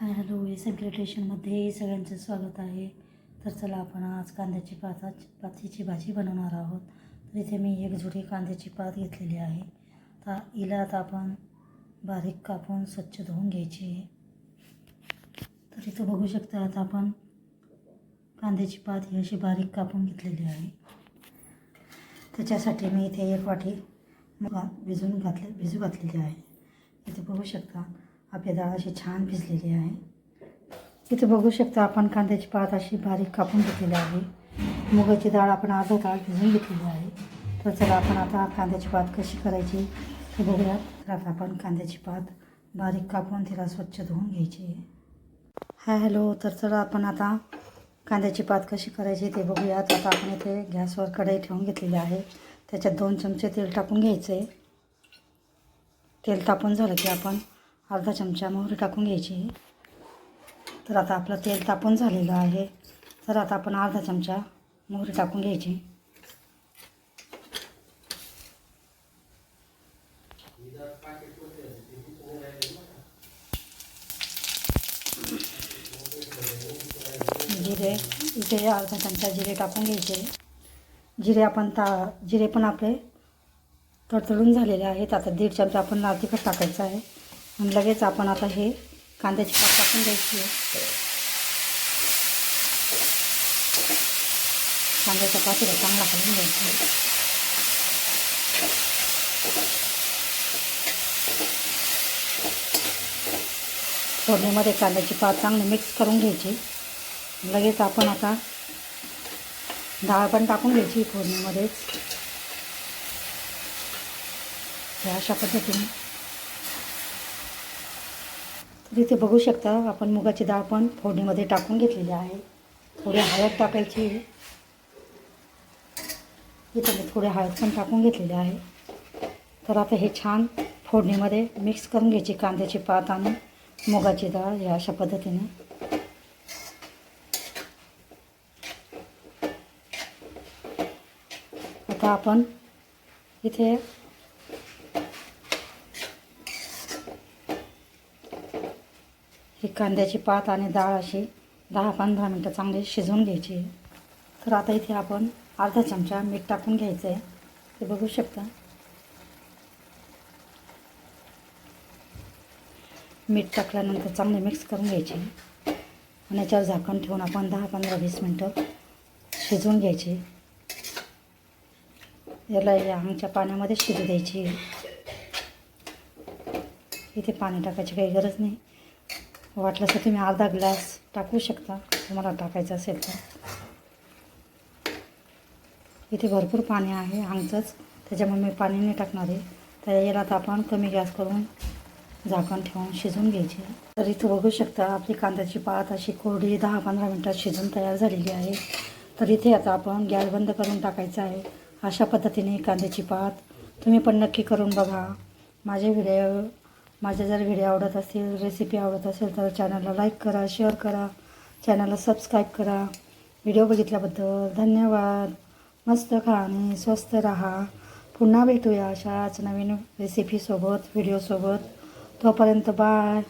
Hi hello S M क्रिएशनमध्ये सगळ्यांचं स्वागत आहे. तर चला आपण आज कांद्याची पातीची भाजी बनवणार आहोत. तर इथे मी एक जुडी कांद्याची पात घेतलेली आहे. तर हिला आता आपण बारीक कापून स्वच्छ धुवून घ्यायची आहे. तर इथं बघू शकता आता आपण कांद्याची पात ही अशी बारीक कापून घेतलेली आहे. त्याच्यासाठी मी इथे 1 वाटी भिजू घातलेली आहे. इथे बघू शकता आपली डाळ अशी छान भिजलेली आहे. इथे बघू शकता आपण कांद्याची पात अशी बारीक कापून घेतलेली आहे. मुगाची डाळ आपण अर्धा तास भिजवून घेतलेली आहे. तर चला आपण आता कांद्याची पात कशी करायची ते बघूयात. तर आता आपण कांद्याची पात बारीक कापून तिला स्वच्छ धुवून घ्यायची आहे. हाय हॅलो, तर चला आपण आता कांद्याची पात कशी करायची ते बघूयात. आता आपण इथे गॅसवर कढई ठेवून घेतलेली आहे. त्याच्यात 2 चमचे तेल टाकून घ्यायचं आहे. तेल तापून झालं की आपण अर्धा चमचा मोहरी टाकून घ्यायची. तर आता आपलं तेल तापून झालेलं आहे. तर आता आपण अर्धा चमचा मोहरी टाकून घ्यायची. जिरे इथे अर्धा चमचा जिरे टाकून घ्यायचे. जिरे पण आपले तडतडून झालेले आहेत. आता 1.5 चमचा आपण लाल तिखट टाकायचं आहे आणि लगेच आपण आता हे कांद्याची पात टाकून द्यायची आहे. कांद्याच्या पातीला चांगला हलवून घ्यायचा आहे. फोडणीमध्ये कांद्याची पात चांगली मिक्स करून घ्यायची. लगेच आपण आता डाळ पण टाकून घ्यायची फोडणीमध्येच. अशा पद्धतीने. तर इथे बघू शकता आपण मुगाची डाळ पण फोडणीमध्ये टाकून घेतलेली आहे. थोडी हळद टाकायची. इथे मी थोडी हळद पण टाकून घेतलेली आहे. तर आता हे छान फोडणीमध्ये मिक्स करून घ्यायची कांद्याची पात आणि मुगाची डाळ या अशा पद्धतीने. आता आपण इथे ही कांद्याची पात आणि डाळ अशी 10-15 मिनटं चांगली शिजवून घ्यायची. तर आता इथे आपण अर्धा चमचा मीठ टाकून घ्यायचं आहे. ते बघू शकता. मीठ टाकल्यानंतर चांगले मिक्स करून घ्यायचे आणि याच्यावर झाकण ठेवून आपण 10-15-20 मिनटं शिजवून घ्यायची. याला या आमच्या पाण्यामध्ये शिजू द्यायची. इथे पाणी टाकायची काही गरज नाही. वाटलं तर तुम्ही अर्धा ग्लास टाकू शकता तुम्हाला टाकायचं असेल तर. इथे भरपूर पाणी आहे आमचंच, त्याच्यामुळे मी पाणी नाही टाकणार आहे. तर याला आता आपण कमी गॅस करून झाकण ठेवून शिजवून घ्यायची. तर इथं बघू शकता आपली कांद्याची पात अशी कोरडी 10-15 मिनटात शिजून तयार झालेली आहे. तर इथे आता आपण गॅस बंद करून टाकायचा आहे. अशा पद्धतीने कांद्याची पात तुम्ही पण नक्की करून बघा. माझे जर व्हिडिओ आवडत असतील, रेसिपी आवडत असेल तर चॅनलला लाईक करा, शेअर करा, चॅनलला सबस्क्राईब करा. व्हिडिओ बघितल्याबद्दल धन्यवाद. मस्त खा आणि स्वस्त राहा. पुन्हा भेटूया अशाच नवीन रेसिपीसोबत, व्हिडिओसोबत. तोपर्यंत बाय.